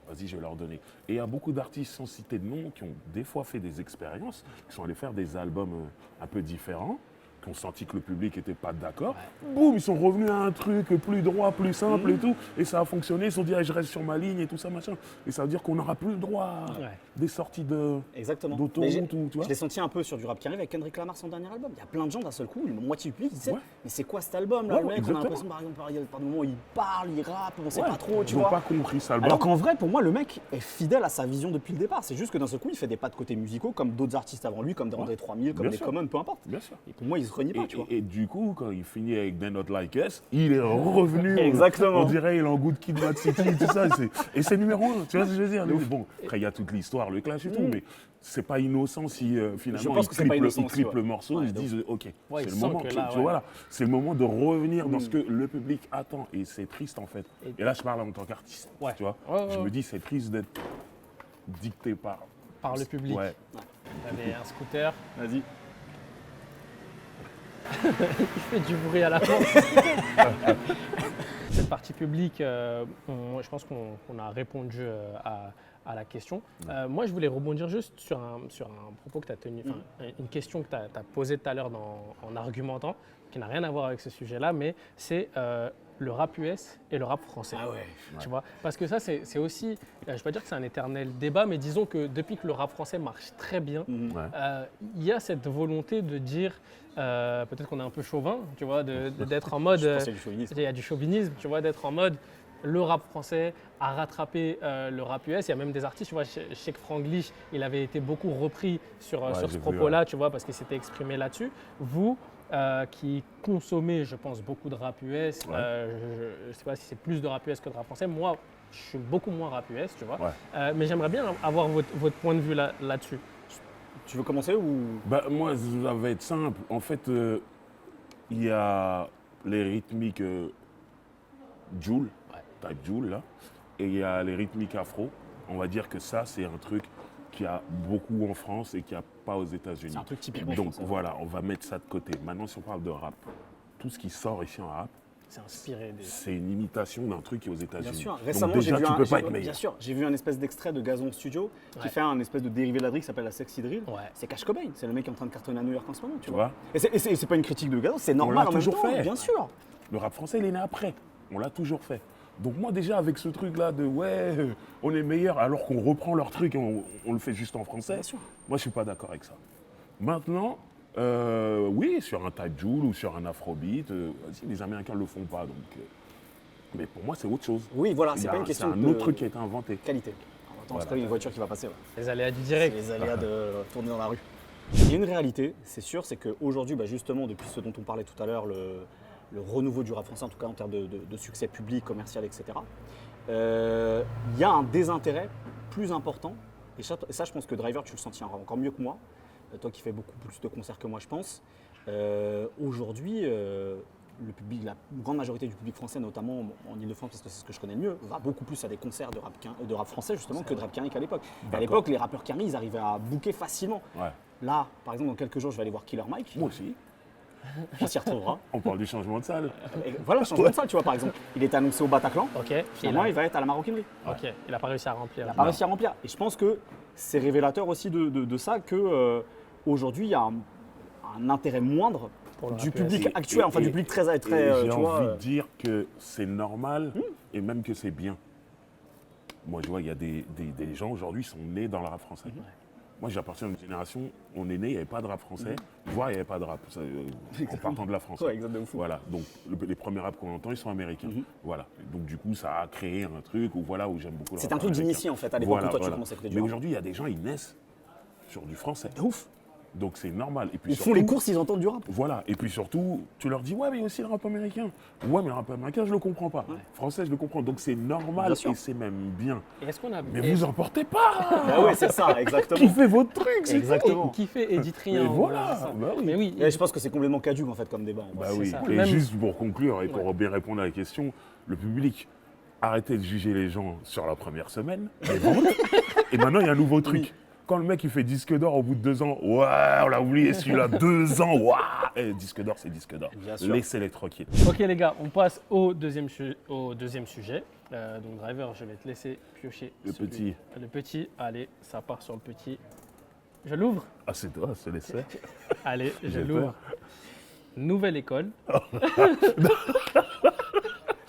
Vas-y, je vais leur donner. » Et il y a beaucoup d'artistes sans citer de nom qui ont des fois fait des expériences, qui sont allés faire des albums un peu différents, qui ont senti que le public n'était pas d'accord. Boum, ils sont revenus à un truc plus droit, plus simple et tout. Et ça a fonctionné. Ils se sont dit ah, « Je reste sur ma ligne et tout ça, machin. » Et ça veut dire qu'on n'aura plus le droit à des sorties Exactement. d'autoroute. Mais ou tu vois. Je l'ai senti un peu sur du rap qui arrive avec Kendrick Lamar, son dernier album. Il y a plein de gens d'un seul coup, la moitié du public, qui disaient Ouais. mais c'est quoi cet album là, Ouais, le mec, on a exactement. l'impression par exemple, par des moments où il parle, il rappe, on sait Ouais, pas trop, tu ils n'ont vois. pas compris ça. Alors qu'en vrai, pour moi, le mec est fidèle à sa vision depuis le départ. C'est juste que d'un seul coup, il fait des pas de côté musicaux comme d'autres artistes avant lui, comme des André 3000, comme Bien des sûr. Common, peu importe. Bien sûr. Et pour moi, il se renie pas, Et, tu vois. et du coup, quand il finit avec They Not Like Us, il est revenu. Exactement. On dirait il est en goût de Kid Mad City, tout ça. Et c'est numéro 1, tu vois ce que je veux dire. Bon, après, il y a toute l'histoire, le clash et tout, mais c'est pas innocent si finalement pense ils que c'est pas innocent aussi, clippent ouais. le morceau, Ouais, ils se donc. disent ok, Ouais, c'est ils le sentent moment, que tu là, vois, voilà, c'est le moment de revenir dans ce que le public attend. Et c'est triste en fait. Et- Et là, je parle en tant qu'artiste, Ouais. tu vois. Ouais, Je ouais. me dis, c'est triste d'être dicté par Par le public. Ouais. Vous avez un scooter, Vas-y. il fait du bruit à la fin. Cette partie publique, je pense qu'on a répondu à la question. Moi, je voulais rebondir juste sur un propos que tu as tenu, enfin, une question que tu as posée tout à l'heure en argumentant, qui n'a rien à voir avec ce sujet-là, mais c'est le rap US et le rap français. Ah ouais. Tu vois, parce que ça, c'est aussi, je ne vais pas dire que c'est un éternel débat, mais disons que depuis que le rap français marche très bien, Ouais. il y a cette volonté de dire, peut-être qu'on est un peu chauvin, tu vois, d'être en mode, Je pense que c'est du chauvinisme. il y a du chauvinisme, tu vois, d'être en mode, le rap français a rattrapé le rap US. Il y a même des artistes, tu vois, je sais que Franglish, il avait été beaucoup repris sur Ouais, ce j'ai vu, propos-là, tu vois, parce qu'il s'était exprimé là-dessus. Vous, qui consommez, je pense, beaucoup de rap US, je ne sais pas si c'est plus de rap US que de rap français. Moi, je suis beaucoup moins rap US, tu vois. Ouais. Mais j'aimerais bien avoir votre point de vue là-dessus. Tu veux commencer ou Bah, moi, ça va être simple. En fait, il y a les rythmiques Joule, type Joule, là, et il y a les rythmiques afro. On va dire que ça, c'est un truc qu'il y a beaucoup en France et qu'il n'y a pas aux États-Unis. C'est un truc typiquement Donc français. voilà, on va mettre ça de côté. Maintenant, si on parle de rap, tout ce qui sort ici en rap, C'est inspiré des... c'est une imitation d'un truc qui est aux États-Unis. Bien sûr. Donc Récemment, déjà, j'ai vu tu un, peux pas être bien meilleur. sûr, j'ai vu un espèce d'extrait de Gazon Studio qui Ouais. fait un espèce de dérivé de la drill qui s'appelle la Sexy Drill. Ouais. C'est Cash Cobain, c'est le mec qui est en train de cartonner à New York en ce moment, tu Tu vois. vois, Et c'est pas une critique de Gazon, c'est normal l'a en même toujours temps, fait. bien sûr. le rap français, il est né après. On l'a toujours fait. Donc moi déjà avec ce truc-là de ouais, on est meilleur alors qu'on reprend leur truc et on le fait juste en français, Bien sûr. moi je suis pas d'accord avec ça. Maintenant, oui, sur un type Joule ou sur un afrobeat, vas-y, les Américains le font pas donc. Mais pour moi c'est autre chose. Oui, voilà, Il y c'est a- pas une question un de autre truc qui a été inventé. qualité. On entend Voilà. c'est une voiture qui va passer. Ouais. Les aléas du C'est direct. les aléas de tourner dans la rue. Il y a une réalité, c'est sûr, c'est qu'aujourd'hui, justement, depuis ce dont on parlait tout à l'heure, le renouveau du rap français, en tout cas en termes de succès public, commercial, etc., il y a un désintérêt plus important. Et ça, je pense que Driver, tu le sentis encore mieux que moi. Toi qui fais beaucoup plus de concerts que moi, je pense. Aujourd'hui, le public, la grande majorité du public français, notamment en Ile-de-France, parce que c'est ce que je connais le mieux, va beaucoup plus à des concerts de rap français, justement, que de rap carnique à l'époque. À D'accord. l'époque, les rappeurs carniques, ils arrivaient à booker facilement. Ouais. Là, par exemple, dans quelques jours, je vais aller voir Killer Mike. Moi aussi. On s'y retrouvera. On parle du changement de salle. Et voilà, changement de salle, tu vois, par exemple. Il était annoncé au Bataclan. Ok. Finalement, il va être à la maroquinerie. Ok. Il n'a pas réussi à remplir. Il n'a pas réussi à remplir. Et je pense que c'est révélateur aussi de ça que aujourd'hui, il y a un intérêt moindre Pour le du rap public Et- actuel, enfin et- du public très Et tu j'ai vois. envie de dire que c'est normal et même que c'est bien. Moi, je vois, il y a des gens aujourd'hui qui sont nés dans le rap français. Moi, j'appartiens à une génération, on est né, il n'y avait pas de rap français. Voire, il n'y avait pas de rap en partant de la France. Ouais, exactement. Voilà, donc les premiers raps qu'on entend, ils sont américains. Voilà, donc du coup, ça a créé un truc où, voilà, où j'aime beaucoup le C'est rap un truc américain. d'initié en fait à l'époque Voilà, où toi voilà. tu commences à écouter du Mais rap. aujourd'hui, il y a des gens, ils naissent sur du français. De ouf. Donc c'est normal. Et puis Ils font surtout- les courses, ils entendent du rap. Voilà, et puis surtout, tu leur dis, ouais, mais il y a aussi le rap américain. Ouais, mais le rap américain, je le comprends pas. Français, je le comprends. Donc c'est normal Bien sûr. et c'est même bien. Et est-ce qu'on a. Mais et- vous en portez pas. Bah ouais, c'est ça, exactement. Kiffez votre truc, c'est Exactement. Qui fait Edith Rien Mais en voilà, gros, c'est ça. bah oui. Mais oui. Et je pense que c'est complètement caduque en fait comme débat. en vrai. Bah c'est oui. ça. Et Même- juste pour conclure et pour Ouais. bien répondre à la question, le public, arrêtez de juger les gens sur la première semaine, les ventes, et maintenant il y a un nouveau truc. Quand le mec il fait disque d'or au bout de 2 ans, ouais, on l'a oublié celui-là, 2 ans, waouh, disque d'or c'est disque d'or. Bien sûr. Laissez-les tranquilles. Ok les gars, on passe au deuxième sujet. Donc Driver, je vais te laisser piocher. Le celui- petit. Le petit, allez, ça part sur le petit. Je l'ouvre. Ah c'est toi, c'est l'essai. Allez, je J'ai l'ouvre. Nouvelle école.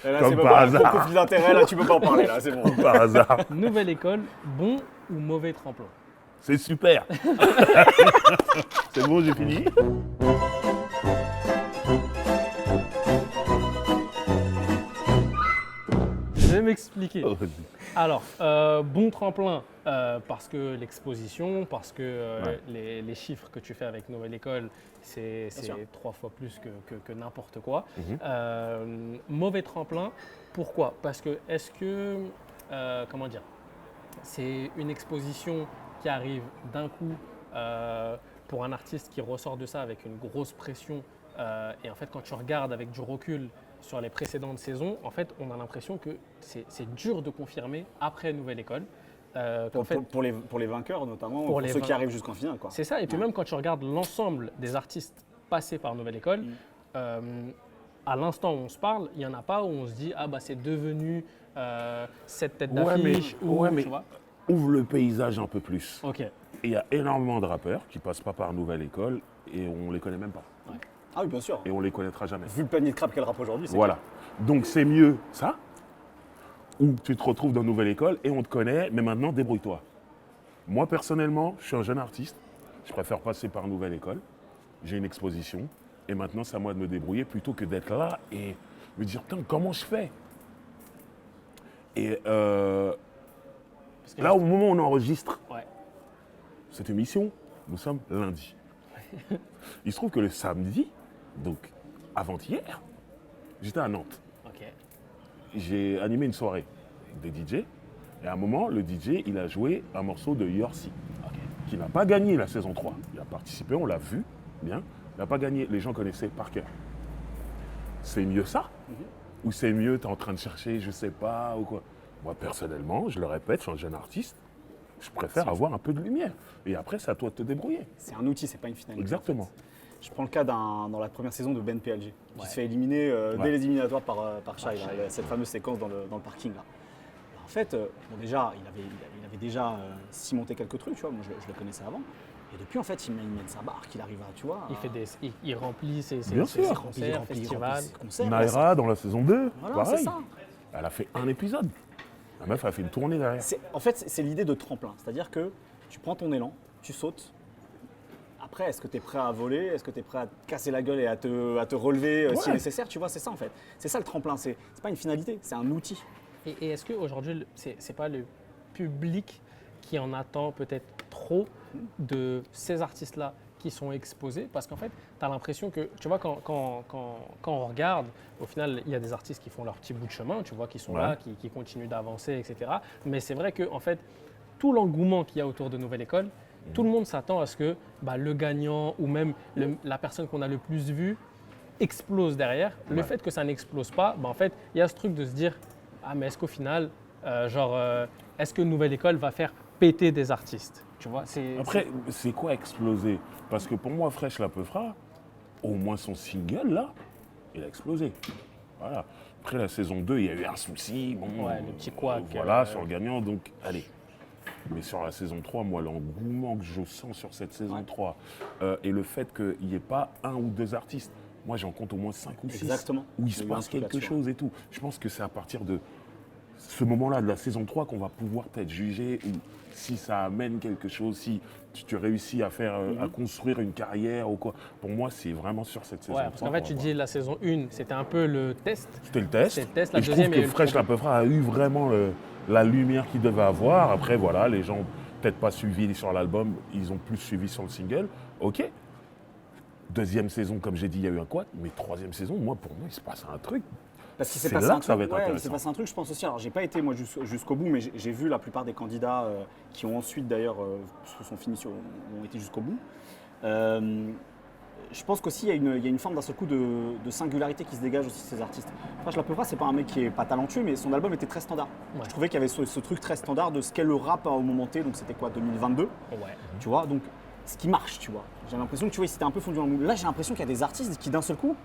Et là, Comme c'est par pas hasard. conflit d'intérêt, là tu peux pas en parler là, c'est bon. Par hasard. Nouvelle école, bon ou mauvais tremplin? C'est super. C'est bon, j'ai fini. Je vais m'expliquer. Oh, Alors, bon tremplin parce que l'exposition, parce que Ouais. les chiffres que tu fais avec Nouvelle École, c'est sûr. 3 fois plus que n'importe quoi. Mhm. Mauvais tremplin, pourquoi? Parce que est-ce que, comment dire, c'est une exposition qui arrive d'un coup pour un artiste qui ressort de ça avec une grosse pression et en fait quand tu regardes avec du recul sur les précédentes saisons, en fait, on a l'impression que c'est dur de confirmer après Nouvelle École. qu'en fait, Pour les vainqueurs notamment, Pour pour, les ceux qui vain- arrivent jusqu'en finale quoi. c'est ça. Et puis même quand tu regardes l'ensemble des artistes passés par Nouvelle École, à l'instant où on se parle, il n'y en a pas où on se dit ah bah c'est devenu cette tête Ouais, mais- d'affiche ou ouais, mais- tu vois. Ouvre le paysage un peu plus. Ok. Et il y a énormément de rappeurs qui passent pas par Nouvelle École et on les connaît même pas. Ah oui bien sûr. Et on les connaîtra jamais. Vu le panier de crabe qu'elle rappe aujourd'hui, c'est Voilà. Donc c'est mieux ça, ou tu te retrouves dans Nouvelle École et on te connaît, mais maintenant débrouille-toi. Moi personnellement, je suis un jeune artiste, je préfère passer par Nouvelle École, j'ai une exposition, et maintenant c'est à moi de me débrouiller plutôt que d'être là et me dire, putain, comment je fais? Et Parce que- là, au moment où on enregistre Ouais. cette émission, nous sommes lundi. Il se trouve que le samedi, donc avant-hier, j'étais à Nantes. Ok. J'ai animé une soirée des DJ. Et à un moment, le DJ, il a joué un morceau de Yorsi, qui n'a pas gagné la saison 3. Il a participé, on l'a vu, bien. Il n'a pas gagné, les gens connaissaient par cœur. C'est mieux ça? Ou c'est mieux, tu es en train de chercher, je sais pas, ou quoi? Moi, personnellement, je le répète, je suis un jeune artiste, je préfère avoir un peu de lumière. Et après, c'est à toi de te débrouiller. C'est un outil, c'est pas une finalité. Exactement. en fait. Je prends le cas dans la première saison de Ben PLG, qui se fait éliminer dès les éliminatoires par Shai, là, cette fameuse séquence dans le parking. Là. En fait, bon, déjà, il avait déjà cimenté quelques trucs, tu vois, moi je le connaissais avant. Et depuis, en fait, il mène sa barque, il arrive à, tu vois. Il remplit ses Bien sûr. concerts, festivals. ses concerts. Naira, dans la saison 2, Voilà, c'est pareil. ça. Elle a fait un épisode. La meuf a fait une tournée derrière. En fait, c'est l'idée de tremplin. C'est-à-dire que tu prends ton élan, tu sautes. Après, est-ce que tu es prêt à voler? Est-ce que tu es prêt à te casser la gueule et à te relever si Ouais. nécessaire? Tu vois, c'est ça en fait. C'est ça le tremplin. C'est pas une finalité, c'est un outil. Et est-ce qu'aujourd'hui, c'est pas le public qui en attend peut-être trop de ces artistes-là qui sont exposés? Parce qu'en fait, tu as l'impression que, tu vois, quand on regarde, au final, il y a des artistes qui font leur petit bout de chemin, tu vois, qui sont là, qui continuent d'avancer, etc. Mais c'est vrai que, en fait, tout l'engouement qu'il y a autour de Nouvelle École, tout le monde s'attend à ce que le gagnant ou même la personne qu'on a le plus vue explose derrière. Le fait que ça n'explose pas, en fait, il y a ce truc de se dire ah mais est-ce qu'au final, est-ce que Nouvelle École va faire péter des artistes? Tu vois, Après, c'est quoi exploser? Parce que pour moi, Fresh La Peufra, au moins son single, là, il a explosé. Voilà. Après la saison 2, il y a eu un souci. Bon, Ouais, le petit couac, voilà, sur le gagnant, donc allez. Mais sur la saison 3, moi, l'engouement que je sens sur cette saison 3, et le fait qu'il n'y ait pas un ou deux artistes, moi j'en compte au moins 5 ou 6, Exactement. où il se Il y a eu un passe truc quelque là-dessus, chose et tout. Je pense que c'est à partir de ce moment-là de la saison 3 qu'on va pouvoir peut-être juger ou si ça amène quelque chose, si tu réussis à faire, à construire une carrière ou quoi. Pour moi, c'est vraiment sur cette saison 3. Ouais, parce qu'en fait, tu dis la saison 1, c'était un peu le test. C'était le test. C'était le test, la et je deuxième, trouve il y a eu que le Fresh problème. Lapefra a eu vraiment la lumière qu'il devait avoir. Après, voilà, les gens peut-être pas suivi sur l'album, ils ont plus suivi sur le single. Ok. Deuxième saison, comme j'ai dit, il y a eu un quad. Mais troisième saison, moi, pour moi, il se passe un truc. Parce qu'il s'est C'est passé là un que ça truc, va être ouais, il s'est intéressant. passé un truc, je pense aussi. Alors, j'ai pas été moi jusqu'au bout, mais j'ai vu la plupart des candidats qui ont ensuite d'ailleurs ont été jusqu'au bout. Je pense qu'aussi il y a une forme d'un seul coup de singularité qui se dégage aussi de ces artistes. Fresh Lapefra, c'est pas un mec qui est pas talentueux, mais son album était très standard. Ouais. Je trouvais qu'il y avait ce truc très standard de ce qu'est le rap au moment T, donc c'était quoi, 2022, Ouais. tu vois, donc ce qui marche, tu vois. J'ai l'impression que tu vois, il s'était un peu fondu dans le moule. Là, j'ai l'impression qu'il y a des artistes qui d'un seul coup,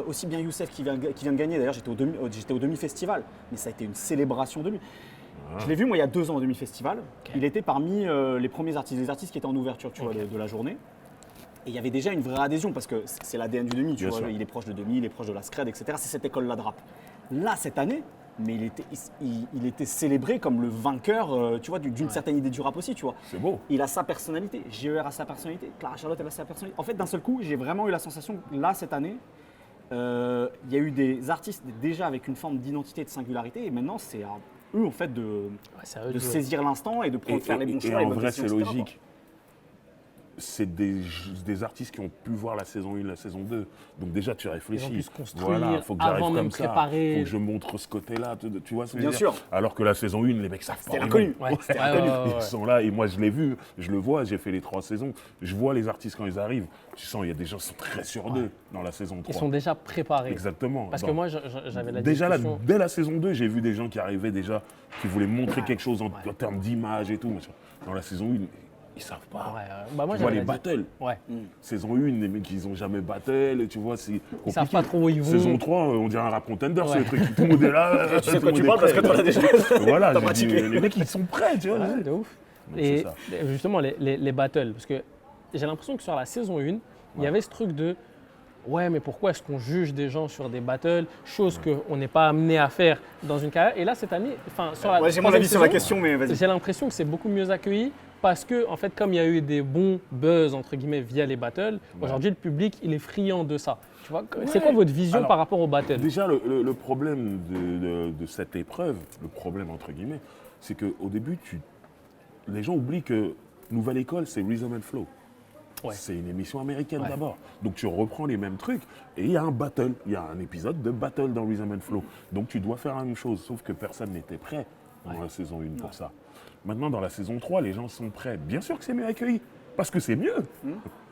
aussi bien Youssef qui vient de gagner, d'ailleurs j'étais au demi-festival, mais ça a été une célébration demi. Je l'ai vu moi il y a 2 ans au demi-festival, il était parmi les premiers artistes, les artistes qui étaient en ouverture tu vois, de la journée. Et il y avait déjà une vraie adhésion parce que c'est l'ADN du demi, tu Bien vois, sûr. il est proche de demi, il est proche de la Scred, etc. C'est cette école-là de rap. Là, cette année, mais il était célébré comme le vainqueur tu vois, d'une certaine idée du rap aussi, tu vois. C'est beau. Il a sa personnalité, GER a sa personnalité, Clara Charlotte elle a sa personnalité. En fait, d'un seul coup, j'ai vraiment eu la sensation que là, cette année, il y a eu des artistes déjà avec une forme d'identité et de singularité, et maintenant, c'est à eux, en fait, de C'est à eux de jouer. saisir l'instant et de faire les bons choix. Et les en bonnes vrai, décisions, c'est etc., quoi. logique. C'est des artistes qui ont pu voir la saison 1, la saison 2. Donc déjà, tu réfléchis. Ils ont pu se construire voilà, faut que j'arrive avant comme même ça. préparer. Faut que je montre ce côté-là. Tu vois ce que je Bien veux dire sûr. Alors que la saison 1, les mecs savent pas. C'était où ils l'inconnu. vont. Ouais, C'était ouais, inconnu. ouais, ouais, ouais. Ils sont là et moi je l'ai vu, je le vois, j'ai fait les 3 saisons. Je vois les artistes quand ils arrivent. Tu sens, il y a des gens qui sont très sûrs d'eux dans la saison 3. Ils sont déjà préparés. Exactement. Parce que Dans- moi, j'avais la Déjà, discussion. dès la saison 2, j'ai vu des gens qui arrivaient déjà, qui voulaient montrer quelque chose en termes d'image et tout. machin. Dans la saison 1, ils savent pas. Ouais, bah moi, Tu vois j'avais les la battles. Ouais. Saison 1, les mecs, ils ont jamais battle, tu vois, c'est compliqué. Ils savent pas trop où ils vont. Saison 3, on dirait un rap contender, c'est Ouais. le truc. Tout le monde est là. Tu sais de quoi tu parles parce que t'en as déjà. Voilà, t'as j'ai dit, pratiqué. les mecs, ils sont prêts, tu vois. Ouais, de ouf. Donc, Et c'est ça. justement, les battles, parce que j'ai l'impression que sur la saison 1, il y avait ce truc de ouais, mais pourquoi est-ce qu'on juge des gens sur des battles, chose qu'on n'est pas amené à faire dans une carrière. Et là, cette année, enfin, sur la Ouais, j'ai mon troisième avis sur la saison, question, mais vas-y. j'ai l'impression que c'est beaucoup mieux accueilli parce que, en fait, comme il y a eu des bons buzz, entre guillemets, via les battles, aujourd'hui, le public, il est friand de ça. Tu vois, c'est quoi votre vision Alors, par rapport aux battles? Déjà, le problème de cette épreuve, le problème entre guillemets, c'est qu'au début, les gens oublient que Nouvelle École, c'est Rhythm and Flow. Ouais. C'est une émission américaine Ouais. d'abord. Donc tu reprends les mêmes trucs et il y a un battle. Il y a un épisode de battle dans Rhythm and Flow. Donc tu dois faire la même chose, sauf que personne n'était prêt dans la saison 1 pour ça. Maintenant, dans la saison 3, les gens sont prêts. Bien sûr que c'est mieux accueilli, parce que c'est mieux.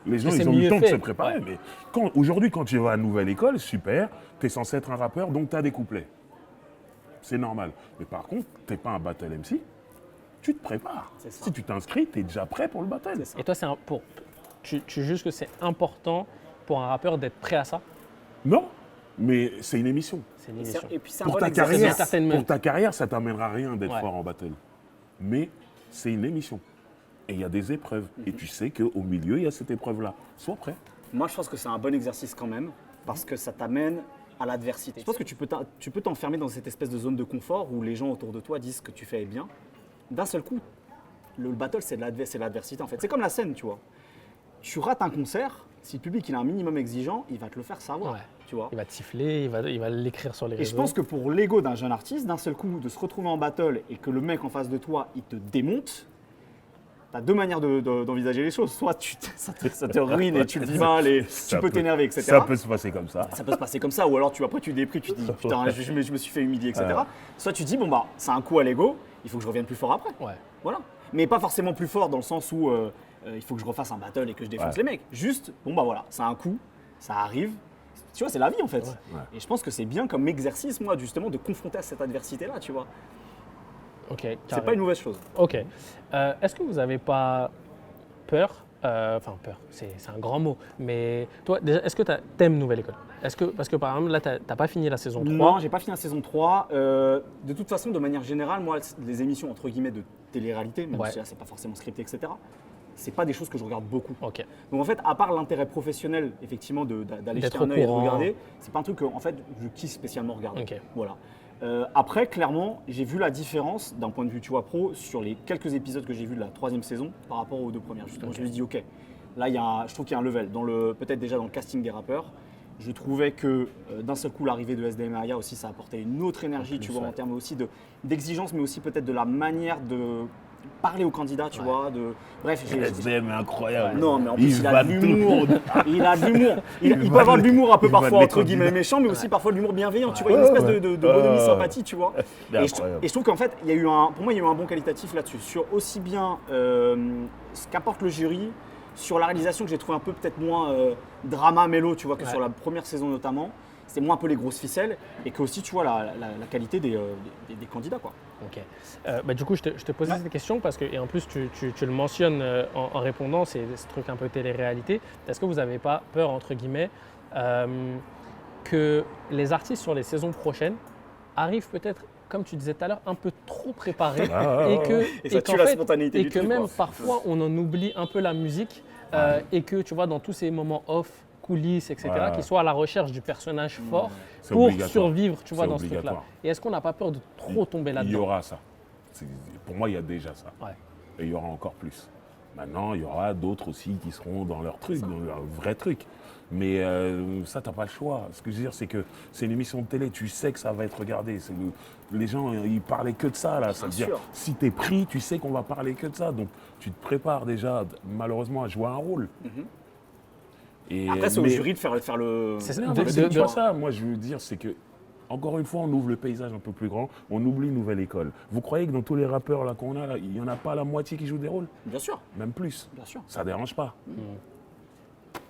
Les gens, c'est ils ont eu mieux le temps de fait. se préparer. Ouais. Mais aujourd'hui, quand tu vas à Nouvelle École, super, tu es censé être un rappeur, donc tu as des couplets. C'est normal. Mais par contre, tu n'es pas un battle MC, tu te prépares. C'est ça. Si tu t'inscris, tu es déjà prêt pour le battle. C'est ça. Et toi, tu juges que c'est important pour un rappeur d'être prêt à ça? Non, mais c'est une émission. C'est une émission. Et puis c'est un Pour bon ta, exercice. carrière, Certainement. pour ta carrière, ça t'amènera rien d'être Ouais. fort en battle. Mais c'est une émission. Et il y a des épreuves. Et tu sais qu'au milieu, il y a cette épreuve-là. Sois prêt. Moi, je pense que c'est un bon exercice quand même, parce que ça t'amène à l'adversité. Je pense que tu peux t'enfermer dans cette espèce de zone de confort où les gens autour de toi disent que tu fais bien. D'un seul coup, le battle, c'est l'adversité en fait. C'est comme la scène, tu vois. Tu rates un concert, si le public il a un minimum exigeant, il va te le faire savoir, Ouais. tu vois. Il va te siffler, il va l'écrire sur les Et réseaux. je pense que pour l'ego d'un jeune artiste, d'un seul coup, de se retrouver en battle et que le mec en face de toi, il te démonte, tu as 2 manières d'envisager les choses. Soit ça te ruine et tu le vis mal et tu Ça peux peut- t'énerver, etc. Ça peut se passer comme ça. Ça peut se passer comme ça, ou alors après tu déprimes, tu te dis putain, je me suis fait humilier, etc. Soit tu dis bon bah c'est un coup à l'ego, il faut que je revienne plus fort après. Ouais. Voilà. Mais pas forcément plus fort dans le sens où il faut que je refasse un battle et que je défonce les mecs. Juste, bon bah voilà, c'est un coup, ça arrive. Tu vois, c'est la vie en fait. Ouais. Et je pense que c'est bien comme exercice, moi, justement, de confronter à cette adversité-là, tu vois. Ok. C'est carré. pas une mauvaise chose. Ok. Est-ce que vous n'avez pas peur Enfin, peur, c'est un grand mot. Mais toi, déjà, est-ce que t'aimes Nouvelle École? Parce que par exemple, là, t'as pas fini la saison 3. Non, j'ai pas fini la saison 3. De toute façon, de manière générale, moi, les émissions entre guillemets de télé-réalité, même Ouais. si là, c'est pas forcément scripté, etc., c'est pas des choses que je regarde beaucoup. Ok. Donc en fait, à part l'intérêt professionnel, effectivement, d'aller D'être jeter un au œil et de courant. regarder, c'est pas un truc que en fait, je kiffe spécialement regarder. Ok. Voilà. Après, clairement, j'ai vu la différence d'un point de vue, tu vois, pro, sur les quelques épisodes que j'ai vus de la 3e saison par rapport aux 2 premières. Justement, Ok. je me suis dit, ok, là, je trouve qu'il y a un level. Peut-être déjà dans le casting des rappeurs. Je trouvais que d'un seul coup, l'arrivée de SDMAIA aussi, ça apportait une autre énergie, tu vois, en termes aussi d'exigence, mais aussi peut-être de la manière de parler aux candidats, tu vois. Bref, SDM est incroyable. non, mais en plus, il a va de tout. l'humour. Il a de l'humour. Il peut va avoir de de- l'humour un peu il va parfois de entre guillemets candidats. méchant, mais aussi parfois de l'humour bienveillant. Tu vois, Ouais, une espèce ouais. de bonhomie sympathie, tu vois. Il est Et incroyable. je trouve qu'en fait, il y a eu pour moi, il y a eu un bon qualitatif là-dessus. Sur aussi bien ce qu'apporte le jury, sur la réalisation que j'ai trouvé un peu peut-être moins drama, mélo, tu vois, que Ouais. sur la première saison notamment. C'est moins un peu les grosses ficelles. Et que aussi, tu vois, la qualité des candidats, quoi. Ok. Du coup, je te posais cette question parce que, et en plus, tu le mentionnes en répondant, c'est ce truc un peu télé-réalité. Est-ce que vous n'avez pas peur, entre guillemets, que les artistes sur les saisons prochaines arrivent peut-être, comme tu disais tout à l'heure, un peu trop préparés et que, Et ça qu'en tue la fait- spontanéité et du que truc, même quoi. parfois on en oublie un peu la musique et que tu vois dans tous ces moments off, coulisses, etc., Ouais. qu'ils soient à la recherche du personnage fort C'est pour obligatoire. survivre, tu vois, C'est dans ce truc-là. obligatoire. Et est-ce qu'on n'a pas peur de trop tomber Il y là-dedans? aura ça. Pour moi, il y a déjà ça. Ouais. Et il y aura encore plus. Maintenant, il y aura d'autres aussi qui seront dans leur truc, dans leur vrai truc. Mais ça, t'as pas le choix. Ce que je veux dire, c'est que c'est une émission de télé, tu sais que ça va être regardé. Les gens, ils parlaient que de ça, là. Ça veut dire, sûr. si t'es pris, tu sais qu'on va parler que de ça. Donc, tu te prépares déjà, malheureusement, à jouer un rôle. Et, Après, c'est au mais- jury de faire le. C'est ça, non, de- mais c'est de- pas ça. Moi, je veux dire, c'est que, encore une fois, on ouvre le paysage un peu plus grand, on oublie Nouvelle École. Vous croyez que dans tous les rappeurs là qu'on a, là, il n'y en a pas la moitié qui jouent des rôles? Bien sûr, Même plus. bien sûr. Ça dérange pas.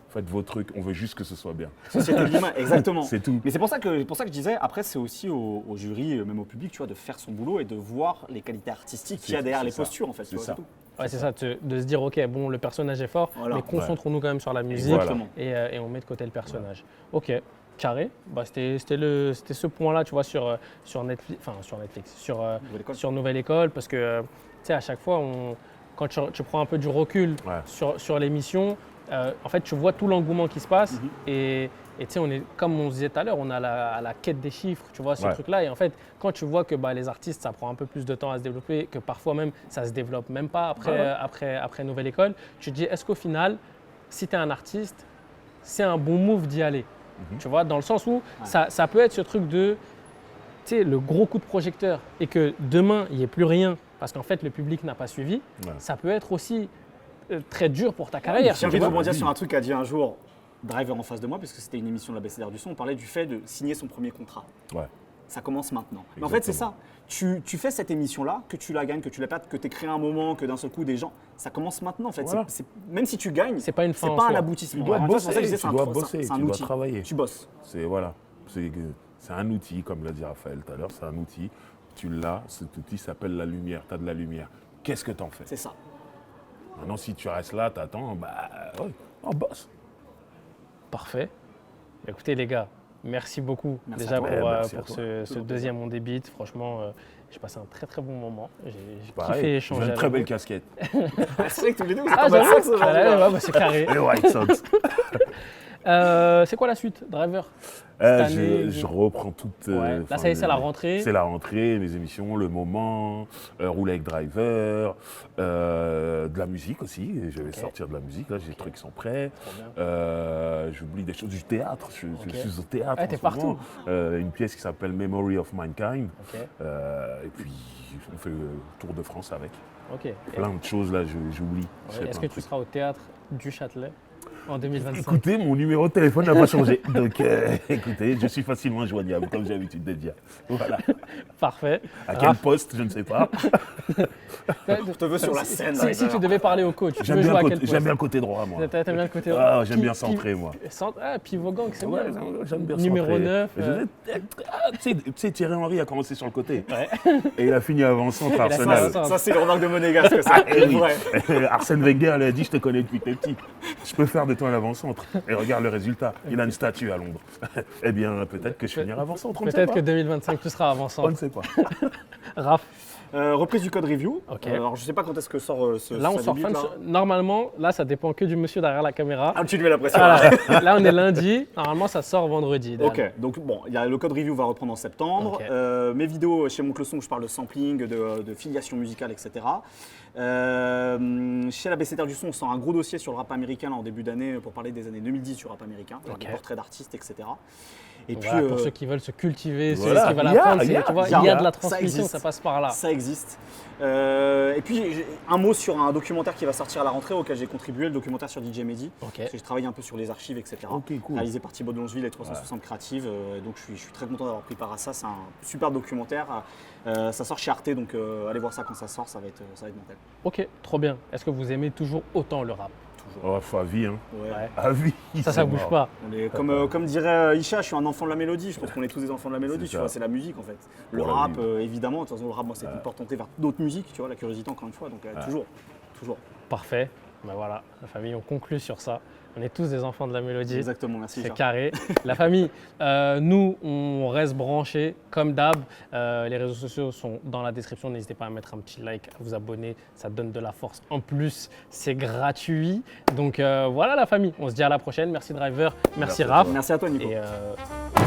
Faites vos trucs, on veut juste que ce soit bien. Société de l'humain, exactement. C'est tout. Mais c'est pour ça que je disais, après, c'est aussi au jury, même au public, tu vois, de faire son boulot et de voir les qualités artistiques qu'il y a C'est- derrière c'est les ça. postures, en fait. C'est tu vois, ça. tout. Ouais, c'est ça, de se dire, ok, bon, le personnage est fort, Voilà. mais concentrons-nous quand même sur la musique Exactement. et on met de côté le personnage. Ok, carré. Bah, c'était ce point-là, tu vois, sur Netflix, Nouvelle École. sur Nouvelle École, parce que, tu sais, à chaque fois, quand tu prends un peu du recul Ouais. sur l'émission, en fait, tu vois tout l'engouement qui se passe Mhm. et tu sais, comme on disait tout à l'heure, on a à la quête des chiffres, tu vois, ce Ouais. truc-là. Et en fait, quand tu vois que les artistes, ça prend un peu plus de temps à se développer, que parfois même, ça se développe même pas après Nouvelle École, tu te dis, est-ce qu'au final, si tu es un artiste, c'est un bon move d'y aller? Tu vois, dans le sens où ça peut être ce truc de, tu sais, le gros coup de projecteur et que demain, il n'y ait plus rien parce qu'en fait, le public n'a pas suivi, Ouais. ça peut être aussi très dur pour ta carrière. J'ai envie tu de vois. rebondir sur un truc qu'a dit un jour Driver en face de moi, parce que c'était une émission de la BCDR du son, on parlait du fait de signer son premier contrat. Ouais. Ça commence maintenant. Mais en fait, c'est ça. Exactement. Tu fais cette émission-là, que tu la gagnes, que tu la perds, que tu créé un moment, que d'un seul coup, des gens, ça commence maintenant. En fait. Voilà. Même si tu gagnes, C'est pas une fin c'est en pas un soi. aboutissement. Tu dois En fait, c'est pour ça que je bosser, disais, tu c'est un dois tro- bosser, c'est un tu dois outil. travailler. Tu bosses. C'est un outil, comme l'a dit Raphaël tout à l'heure, c'est un outil. Tu l'as, cet outil s'appelle la lumière. Tu as de la lumière. Qu'est-ce que tu en fais? C'est ça. Maintenant, si tu restes là, t'attends, ouais, on bosse. Parfait. Écoutez les gars, merci beaucoup Merci déjà à toi. Merci à pour toi. ce Toujours deuxième On Débite. Franchement, j'ai passé un très très bon moment. J'ai kiffé Pareil, j'ai échanger. une très avec belle vous. casquette. C'est vrai que tous les deux, vous êtes Ah, en mode j'avoue. Sox aujourd'hui, Ah, là. ouais, c'est carré. Les White Sox. C'est quoi la suite, Driver? année, Je reprends toute. Ouais. Là, ça y est, c'est la rentrée. C'est la rentrée, mes émissions, le moment, rouler avec Driver, de la musique aussi. Je vais Ok. sortir de la musique, là, j'ai des trucs qui sont prêts. Trop bien. J'oublie des choses, du théâtre. Je Ok. suis au théâtre. Ah, en t'es ce moment. partout. Une pièce qui s'appelle Memory of Mankind. Ok. Et puis, on fait le Tour de France avec. Ok. Plein de choses là, j'oublie. Je fais Est-ce plein que de tu trucs. seras au théâtre du Châtelet? en 2025? Écoutez, mon numéro de téléphone n'a pas changé. Donc, écoutez, je suis facilement joignable, comme j'ai l'habitude de dire. Voilà. Parfait. À quel poste, je ne sais pas. Je te veux sur la scène. Si tu devais parler au coach, tu J'aime veux bien, jouer à quel j'aime bien poste? le côté droit, moi. T'aimes bien le côté Ah, j'aime bien centrer, moi. Pivot gang, c'est Ouais, bien. j'aime bien Numéro centrer. 9. Tu sais, Thierry Henry a commencé sur le côté. Et il a fini avant-centre à Il a fait Arsenal. avant-centre. Ça, c'est le remarque de Monégasque, ça. Eh oui. Ouais. Arsène Wenger lui a dit, je te connais depuis que t'es petit. Je peux faire de toi un avant-centre. Et regarde le résultat. Il a une statue à Londres. Eh bien, peut-être que je finirai avant-centre. On ne sait Peut-être pas. que 2025, tu seras On avant-centre. ne sait pas. Raph, Reprise du code review. Ok. Alors, je sais pas quand est-ce que sort ce. là, on ça sort débute, fin de... là. Normalement, là, ça dépend que du monsieur derrière la caméra. Ah, tu lui mets la pression. Voilà. Là, on est lundi. Normalement, ça sort vendredi. Dan. Ok, donc bon, il y a le code review va reprendre en septembre. Ok. Mes vidéos chez Mon Son, je parle de sampling, de filiation musicale, etc. Chez la BCTR du son, on sort un gros dossier sur le rap américain là, en début d'année pour parler des années 2010 sur le rap américain, avec Ok. des portraits d'artistes, etc. Et Voilà, puis, pour ceux qui veulent se cultiver, voilà. ceux qui veulent Il y a- apprendre, il y a- tu vois, il y a- il y a de la ça transmission, existe. ça passe par là. ça existe. Et puis, un mot sur un documentaire qui va sortir à la rentrée auquel j'ai contribué, le documentaire sur DJ Mehdi. Ok. Parce que j'ai travaillé un peu sur les archives, etc. Ok, cool. Réalisé par Thibaut de Longeville et 360 Créatives. Donc je suis très content d'avoir pris part à ça. C'est un super documentaire. Ça sort chez Arte, donc allez voir ça quand ça sort, ça va être mortel. Ok, trop bien. Est-ce que vous aimez toujours autant le rap? Toujours. Oh, faut à vie, hein. Ouais. Ouais. À vie. Ça c'est bouge mort. pas. On est, comme dirait Isha, je suis un enfant de la mélodie. Je pense qu'on est tous des enfants de la mélodie. C'est Tu ça. vois, c'est la musique en fait. Le Pour la rap, vie. évidemment. De toute façon, le rap, moi, c'est pour tenter vers d'autres musiques. Tu vois, la curiosité encore une fois. Donc toujours. Parfait. Ben voilà, la famille, on conclut sur ça. On est tous des enfants de la mélodie. Exactement. Merci. C'est Isha. carré. La famille, nous, on reste branchés comme d'hab. Les réseaux sociaux sont dans la description. N'hésitez pas à mettre un petit like, à vous abonner. Ça donne de la force. En plus, c'est gratuit. Donc voilà la famille. On se dit à la prochaine. Merci Driver. Merci Merci à Raph. toi. Merci à toi, Nico. Et